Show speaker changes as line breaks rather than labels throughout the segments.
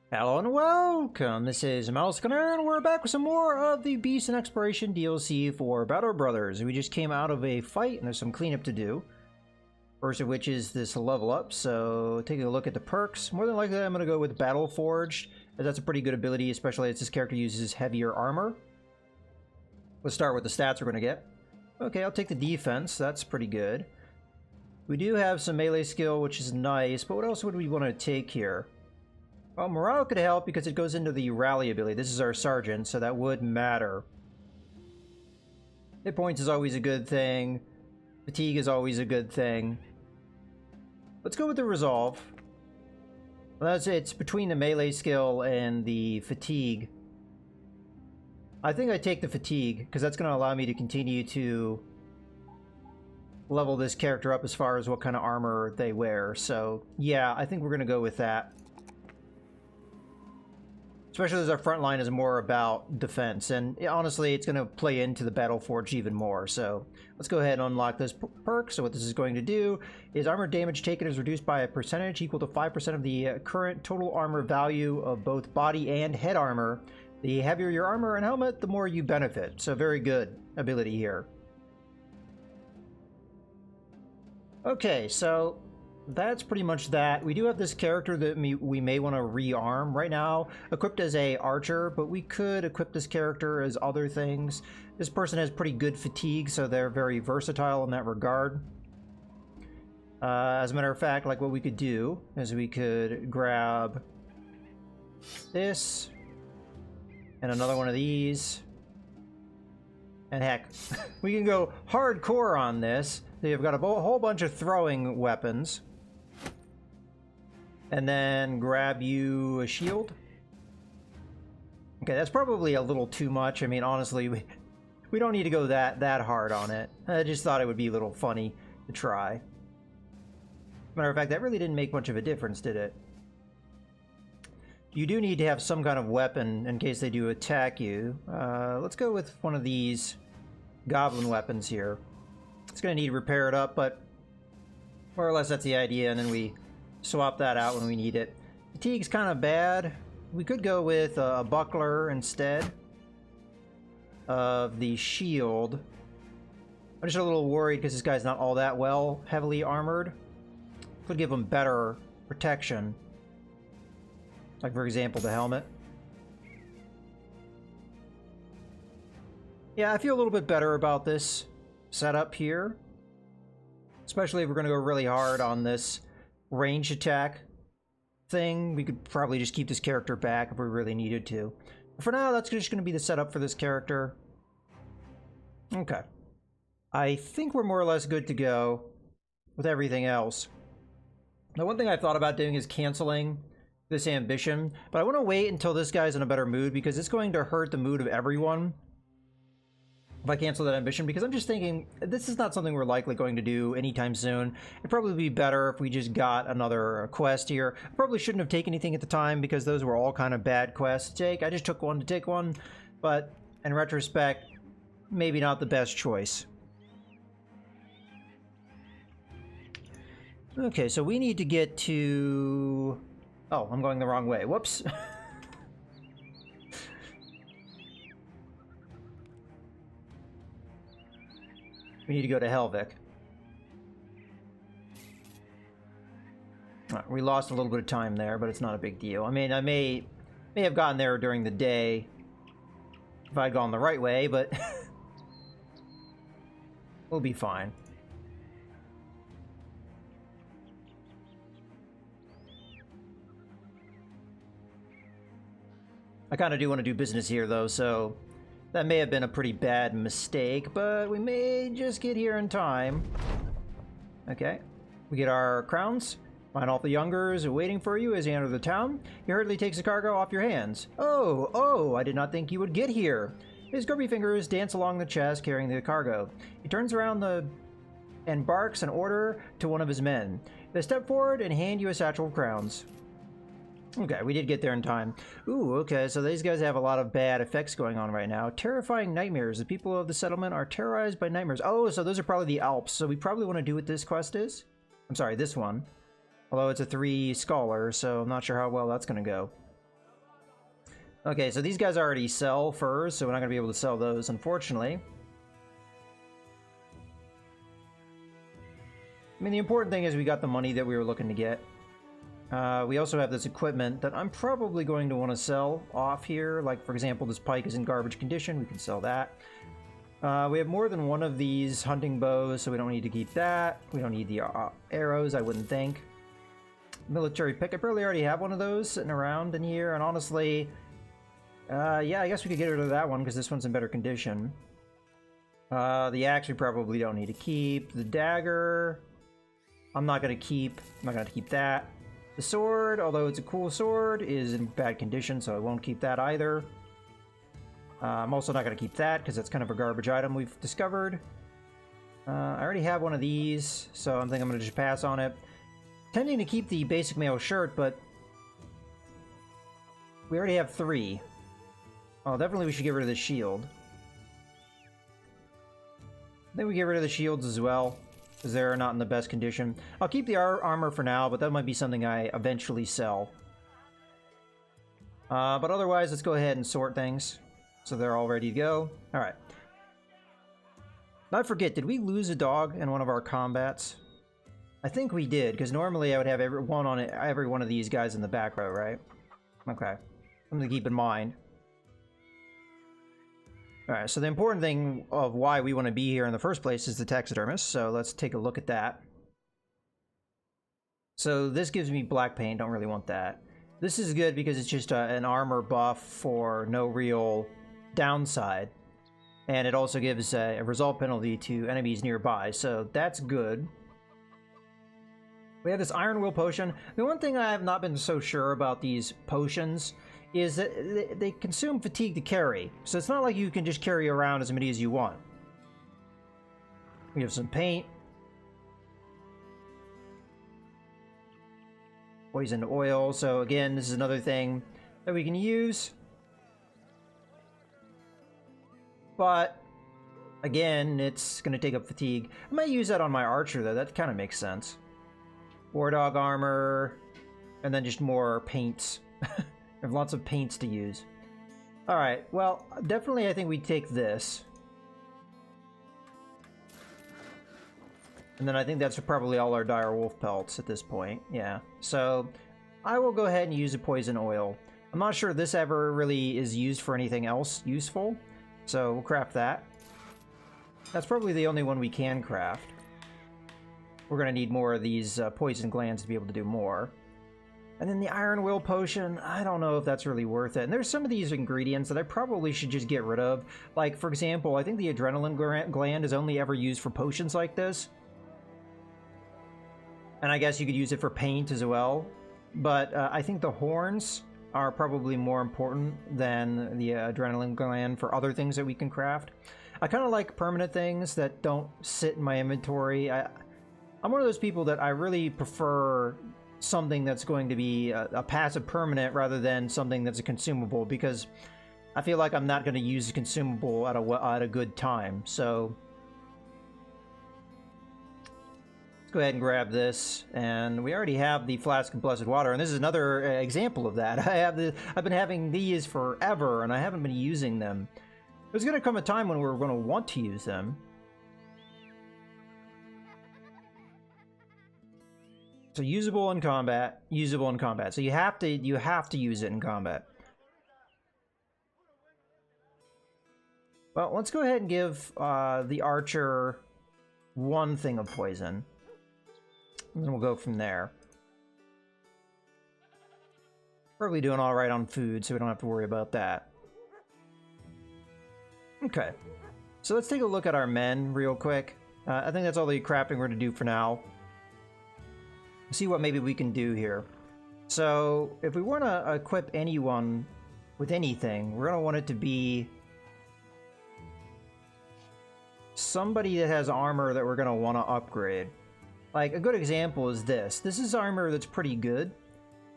Hello and welcome, this is Malskinner, and we're back with some more of the Beast and Exploration DLC for Battle Brothers. We just came out of a fight, and there's some cleanup to do. First of which is this level up, so taking a look at the perks. More than likely I'm going to go with Battle Forged, as that's a pretty good ability, especially as this character uses heavier armor. Let's start with the stats we're going to get. Okay, I'll take the defense, that's pretty good. We do have some melee skill, which is nice, but what else would we want to take here? Well, morale could help because it goes into the rally ability. This is our sergeant, so that would matter. Hit points is always a good thing. Fatigue is always a good thing. Let's go with the resolve. Well, it's between the melee skill and the fatigue. I think I take the fatigue because that's going to allow me to continue to level this character up as far as what kind of armor they wear. So yeah, I think we're going to go with that. Especially as our front line is more about defense, and honestly, it's going to play into the Battle Forge even more. So let's go ahead and unlock this perk. So what this is going to do is armor damage taken is reduced by a percentage equal to 5% of the current total armor value of both body and head armor. The heavier your armor and helmet, the more you benefit. So very good ability here. Okay, so that's pretty much that. We do have this character that we may want to rearm. Right now, equipped as a archer, but we could equip this character as other things. This person has pretty good fatigue, so they're very versatile in that regard. As a matter of fact, like what we could do is we could grab this and another one of these. And heck, we can go hardcore on this. So you've got a whole bunch of throwing weapons. And then grab you a shield. Okay, that's probably a little too much. I mean, honestly, we don't need to go that hard on it. I just thought it would be a little funny to try. Matter of fact, that really didn't make much of a difference, did it? You do need to have some kind of weapon in case they do attack you. Let's go with one of these goblin weapons here. It's going to need to repair it up, but more or less that's the idea, and then we swap that out when we need it. Fatigue's kind of bad. We could go with a buckler instead of the shield. I'm just a little worried because this guy's not all that well heavily armored. Could give him better protection. Like, for example, the helmet. Yeah, I feel a little bit better about this setup here. Especially if we're going to go really hard on this range attack thing. We could probably just keep this character back if we really needed to. But for now, that's just going to be the setup for this character. Okay. I think we're more or less good to go with everything else. Now, one thing I thought about doing is canceling this ambition, but I want to wait until this guy's in a better mood because it's going to hurt the mood of everyone if I cancel that ambition, because I'm just thinking this is not something we're likely going to do anytime soon. It'd probably be better if we just got another quest here. Probably shouldn't have taken anything at the time because those were all kind of bad quests to take. I just took one to take one, but in retrospect, maybe not the best choice. Okay, so we need to get to... Oh, I'm going the wrong way. Whoops. We need to go to Helvik. We lost a little bit of time there, but it's not a big deal. I mean, I may have gotten there during the day if I'd gone the right way, but we'll be fine. I kind of do want to do business here, though, so that may have been a pretty bad mistake, but we may just get here in time. Okay. We get our crowns. Find all the youngers waiting for you as you enter the town. He hurriedly takes the cargo off your hands. Oh, I did not think you would get here. His grubby fingers dance along the chest carrying the cargo. He turns around and barks an order to one of his men. They step forward and hand you a satchel of crowns. Okay, we did get there in time. Ooh, okay, so these guys have a lot of bad effects going on right now. Terrifying nightmares. The people of the settlement are terrorized by nightmares. Oh, so those are probably the Alps. So we probably want to do what this quest is. I'm sorry, this one. Although it's a 3 scholar, so I'm not sure how well that's going to go. Okay, so these guys already sell furs, so we're not going to be able to sell those, unfortunately. I mean, the important thing is we got the money that we were looking to get. We also have this equipment that I'm probably going to want to sell off here. Like, for example, this pike is in garbage condition. We can sell that. We have more than one of these hunting bows, so we don't need to keep that. We don't need the arrows, I wouldn't think. Military pick. I probably already have one of those sitting around in here, and honestly... yeah, I guess we could get rid of that one because this one's in better condition. The axe we probably don't need to keep. The dagger, I'm not going to keep. I'm not going to keep that. The sword, although it's a cool sword, is in bad condition, so I won't keep that either. I'm also not going to keep that because that's kind of a garbage item we've discovered. I already have one of these, so I think I'm going to just pass on it. Tending to keep the basic mail shirt, but we already have 3. Oh, definitely we should get rid of the shield. I think we get rid of the shields as well, because they're not in the best condition. I'll keep the armor for now, but that might be something I eventually sell. But otherwise, let's go ahead and sort things, so they're all ready to go. Alright. I forget, did we lose a dog in one of our combats? I think we did, because normally I would have every one of these guys in the back row, right? Okay. Something to keep in mind. Alright, so the important thing of why we want to be here in the first place is the taxidermist, so let's take a look at that. So this gives me black paint, don't really want that. This is good because it's just an armor buff for no real downside. And it also gives a result penalty to enemies nearby, so that's good. We have this Iron Will potion. The one thing I have not been so sure about these potions is that they consume fatigue to carry. So it's not like you can just carry around as many as you want. We have some paint. Poisoned oil. So again, this is another thing that we can use. But again, it's going to take up fatigue. I might use that on my archer though. That kind of makes sense. War dog armor. And then just more paints. I have lots of paints to use. Alright, well, definitely I think we take this. And then I think that's probably all our dire wolf pelts at this point. Yeah, so I will go ahead and use a poison oil. I'm not sure this ever really is used for anything else useful, so we'll craft that. That's probably the only one we can craft. We're going to need more of these poison glands to be able to do more. And then the Iron Will potion, I don't know if that's really worth it. And there's some of these ingredients that I probably should just get rid of. Like, for example, I think the adrenaline gland is only ever used for potions like this. And I guess you could use it for paint as well. But I think the horns are probably more important than the adrenaline gland for other things that we can craft. I kind of like permanent things that don't sit in my inventory. I'm one of those people that I really prefer something that's going to be a passive permanent rather than something that's a consumable, because I feel like I'm not going to use a consumable at a good time. So let's go ahead and grab this, and we already have the flask of blessed water, and this is another example of that. I've been having these forever, and I haven't been using them. There's going to come a time when we're going to want to use them. So usable in combat, usable in combat. So you have to use it in combat. Well, let's go ahead and give the archer one thing of poison. And then we'll go from there. Probably doing all right on food, so we don't have to worry about that. Okay. So let's take a look at our men real quick. I think that's all the crafting we're going to do for now. See what maybe we can do here. So if we want to equip anyone with anything, we're going to want it to be somebody that has armor that we're going to want to upgrade. Like a good example is this. This is armor that's pretty good,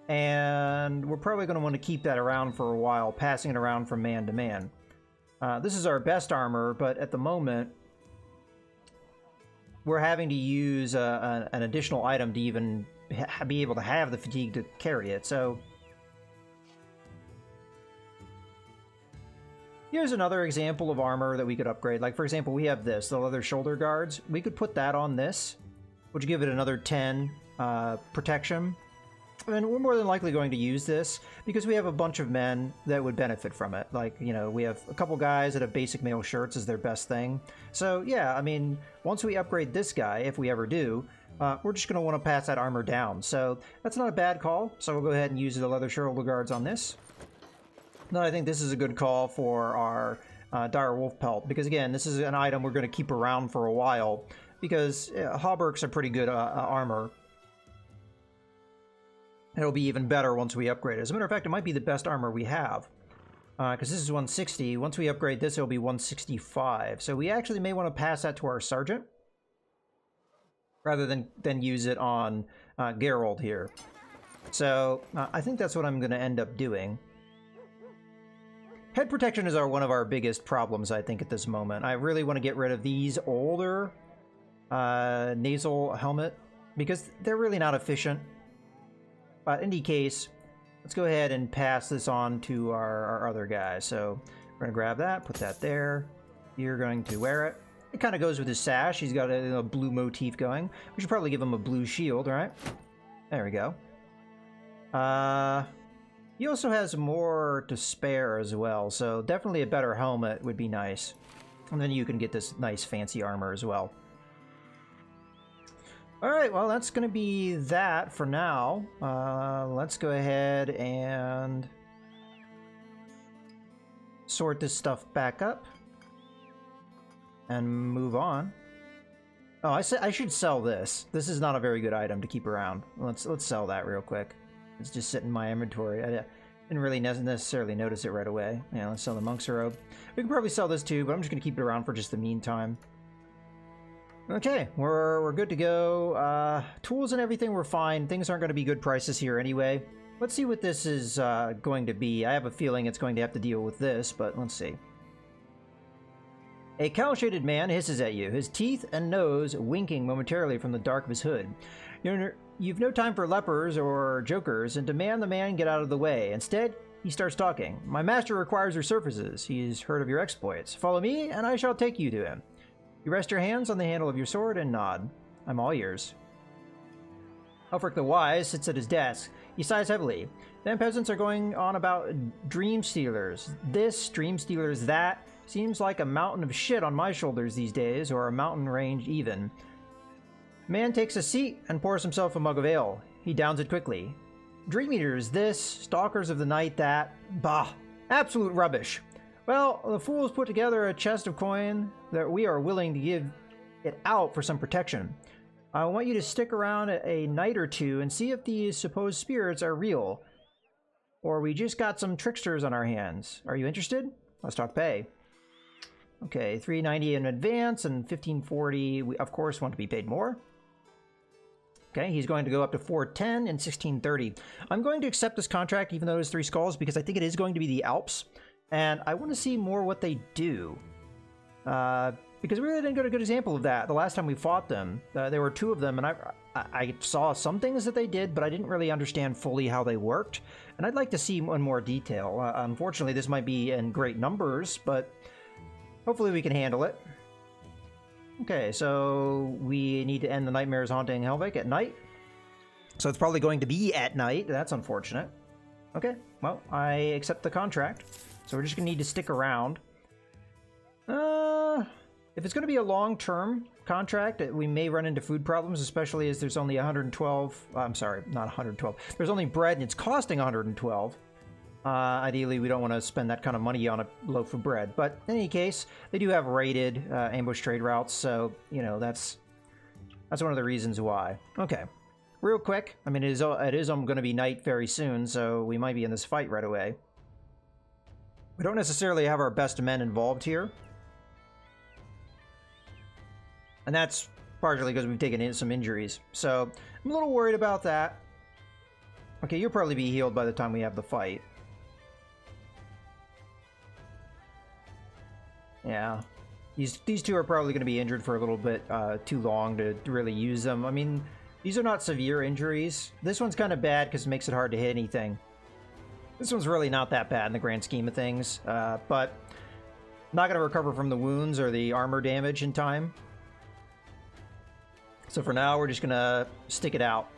and we're probably going to want to keep that around for a while, passing it around from man to man. This is our best armor, but at the moment we're having to use an additional item to even be able to have the fatigue to carry it. So Here's another example of armor that we could upgrade. Like, for example, we have this, the leather shoulder guards. We could put that on this, which would give it another 10 protection. And we're more than likely going to use this because we have a bunch of men that would benefit from it. Like, you know, we have a couple guys that have basic mail shirts as their best thing. So, yeah, I mean, once we upgrade this guy, if we ever do, we're just going to want to pass that armor down. So that's not a bad call. So we'll go ahead and use the leather shoulder guards on this. Then I think this is a good call for our dire wolf pelt. Because, again, this is an item we're going to keep around for a while. Because hauberks are pretty good armor. It'll be even better once we upgrade it. As a matter of fact, it might be the best armor we have. Because this is 160. Once we upgrade this, it'll be 165. So we actually may want to pass that to our sergeant. Rather than use it on Geralt here. So I think that's what I'm going to end up doing. Head protection is one of our biggest problems, I think, at this moment. I really want to get rid of these older nasal helmet. Because they're really not efficient. But in any case, let's go ahead and pass this on to our other guy. So we're going to grab that, put that there. You're going to wear it. It kind of goes with his sash. He's got a blue motif going. We should probably give him a blue shield, right? There we go. He also has more to spare as well, so definitely a better helmet would be nice. And then you can get this nice fancy armor as well. Alright, well, that's going to be that for now. Let's go ahead and sort this stuff back up and move on. Oh, I should sell this. This is not a very good item to keep around. Let's sell that real quick. It's just sitting in my inventory. I didn't really necessarily notice it right away. Yeah, let's sell the monk's robe. We can probably sell this too, but I'm just going to keep it around for just the meantime. Okay, we're good to go. Tools and everything were fine. Things aren't going to be good prices here anyway. Let's see what this is going to be. I have a feeling it's going to have to deal with this, but let's see. A cowl-shaded man hisses at you, his teeth and nose winking momentarily from the dark of his hood. You've no time for lepers or jokers and demand the man get out of the way. Instead, he starts talking. My master requires your services. He's heard of your exploits. Follow me, and I shall take you to him. You rest your hands on the handle of your sword and nod. I'm all ears. Ulfric the Wise sits at his desk. He sighs heavily. Them peasants are going on about dream stealers. This, dream stealers that. Seems like a mountain of shit on my shoulders these days, or a mountain range even. Man takes a seat and pours himself a mug of ale. He downs it quickly. Dream eaters this, stalkers of the night that. Bah! Absolute rubbish. Well, the fools put together a chest of coin that we are willing to give it out for some protection. I want you to stick around a night or two and see if these supposed spirits are real. Or we just got some tricksters on our hands. Are you interested? Let's talk pay. Okay, $390 in advance and $1540. We, of course, want to be paid more. Okay, he's going to go up to $410 and $1630. I'm going to accept this contract, even though it's 3 skulls, because I think it is going to be the Alps. And I want to see more what they do. Because we really didn't get a good example of that the last time we fought them. There were 2 of them, and I saw some things that they did, but I didn't really understand fully how they worked. And I'd like to see in more detail. Unfortunately, this might be in great numbers, but hopefully we can handle it. Okay, so we need to end the nightmares haunting Helvik at night. So it's probably going to be at night. That's unfortunate. Okay, well, I accept the contract. So we're just going to need to stick around. If it's going to be a long-term contract, we may run into food problems, especially as there's only 112... I'm sorry, not 112. There's only bread and it's costing 112. Ideally, we don't want to spend that kind of money on a loaf of bread. But in any case, they do have rated ambush trade routes, so, you know, that's one of the reasons why. Okay, real quick. I mean, it is going to be night very soon, so we might be in this fight right away. We don't necessarily have our best men involved here. And that's partially because we've taken in some injuries. So, I'm a little worried about that. Okay, you'll probably be healed by the time we have the fight. Yeah. These 2 are probably going to be injured for a little bit too long to really use them. I mean, these are not severe injuries. This one's kind of bad because it makes it hard to hit anything. This one's really not that bad in the grand scheme of things, but Not going to recover from the wounds or the armor damage in time. So for now, we're just going to stick it out.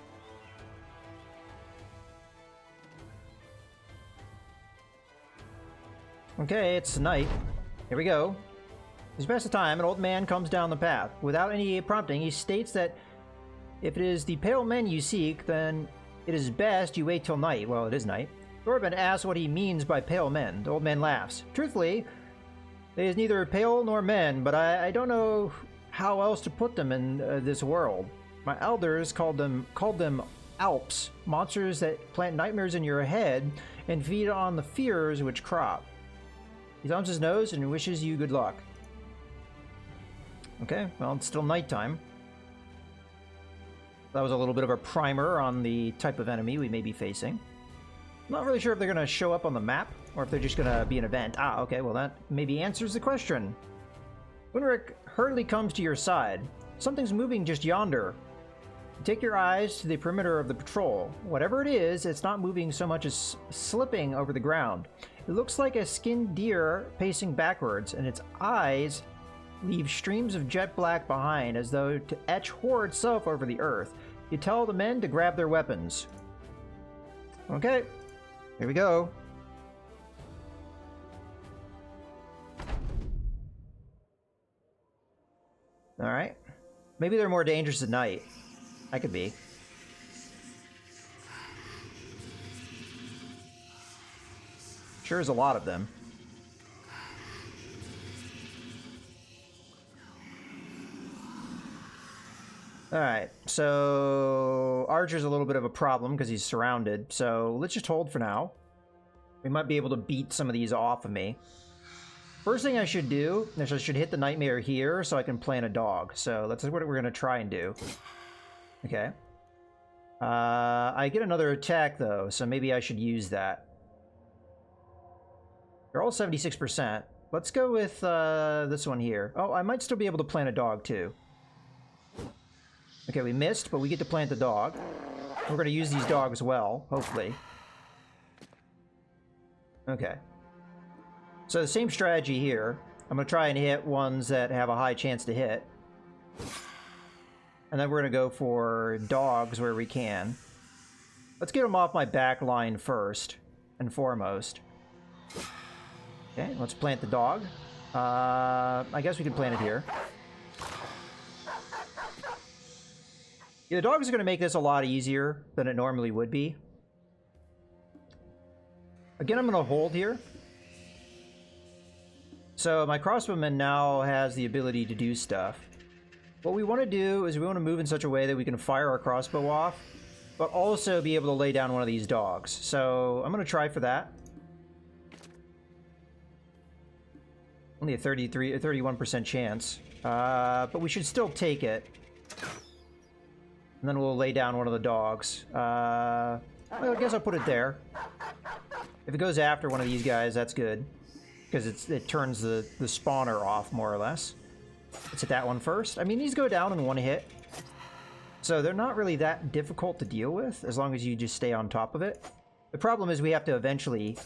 Okay, it's night. Here we go. As you pass the time, an old man comes down the path. Without any prompting, he states that if it is the pale men you seek, then it is best you wait till night. Well, it is night. Thorben asks what he means by pale men. The old man laughs. Truthfully, it is neither pale nor men, but I don't know how else to put them in this world. My elders called them Alps, monsters that plant nightmares in your head and feed on the fears which crop. He thumbs his nose and wishes you good luck. Okay, well, it's still nighttime. That was a little bit of a primer on the type of enemy we may be facing. I'm not really sure if they're going to show up on the map or if they're just going to be an event. Ah, okay, well, that maybe answers the question. Winric hurriedly comes to your side. Something's moving just yonder. Take your eyes to the perimeter of the patrol. Whatever it is, it's not moving so much as slipping over the ground. It looks like a skinned deer pacing backwards, and its eyes leave streams of jet black behind as though to etch horror itself over the earth. You tell the men to grab their weapons. Okay, here we go. Alright. Maybe they're more dangerous at night. I could be. Sure is a lot of them. Alright, so Archer's a little bit of a problem because he's surrounded, so let's just hold for now. We might be able to beat some of these off of me. First thing I should do is I should hit the Nightmare here so I can plant a dog. So that's what we're going to try and do. Okay. I get another attack though, so maybe I should use that. They're all 76%. Let's go with this one here. Oh, I might still be able to plant a dog too. Okay, we missed, but we get to plant the dog. We're going to use these dogs well, hopefully. Okay. So the same strategy here. I'm going to try and hit ones that have a high chance to hit. And then we're going to go for dogs where we can. Let's get them off my back line first and foremost. Okay, let's plant the dog. I guess we can plant it here. Yeah, the dogs are going to make this a lot easier than it normally would be. Again, I'm going to hold here. So my crossbowman now has the ability to do stuff. What we want to do is we want to move in such a way that we can fire our crossbow off, but also be able to lay down one of these dogs. So I'm going to try for that. Only a 31% chance, but we should still take it. And then we'll lay down one of the dogs. Well, I guess I'll put it there. If it goes after one of these guys, that's good. Because it turns the spawner off, more or less. Let's hit that one first. I mean, these go down in one hit. So they're not really that difficult to deal with, as long as you just stay on top of it. The problem is we have to eventually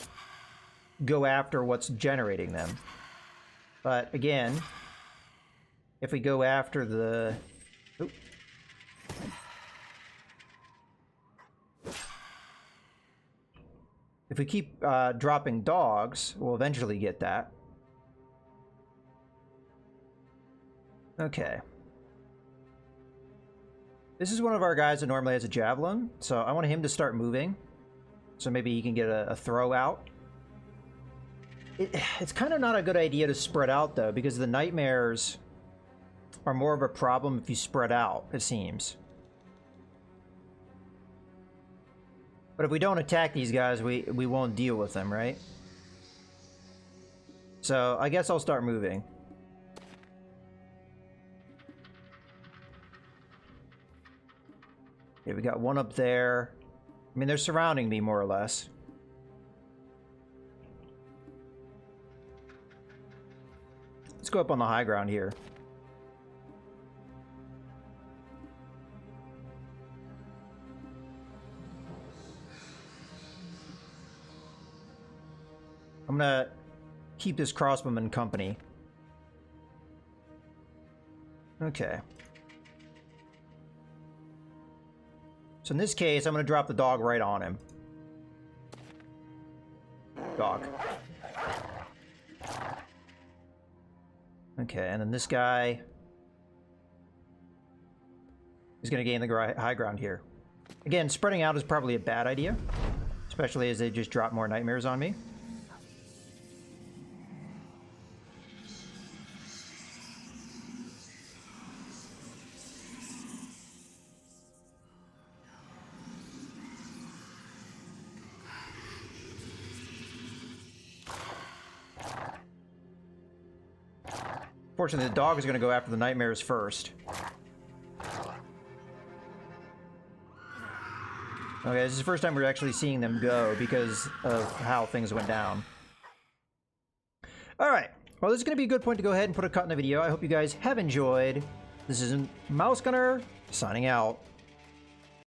go after what's generating them. But again, if we go after the... Oop. If we keep dropping dogs, we'll eventually get that. Okay. This is one of our guys that normally has a javelin, so I want him to start moving. So maybe he can get a throw out. It's kind of not a good idea to spread out, though, because the nightmares are more of a problem if you spread out, it seems. But if we don't attack these guys, we won't deal with them, right? So I guess I'll start moving. Okay, we got one up there. I mean, they're surrounding me more or less. Let's go up on the high ground here. I'm gonna keep this crossbowman company. Okay. So in this case, I'm going to drop the dog right on him. Dog. Okay, and then this guy is going to gain the high ground here. Again, spreading out is probably a bad idea, especially as they just drop more nightmares on me. Fortunately, the dog is going to go after the nightmares first. Okay, this is the first time we're actually seeing them go because of how things went down. Alright, well this is going to be a good point to go ahead and put a cut in the video. I hope you guys have enjoyed. This is Mouse Gunner, signing out.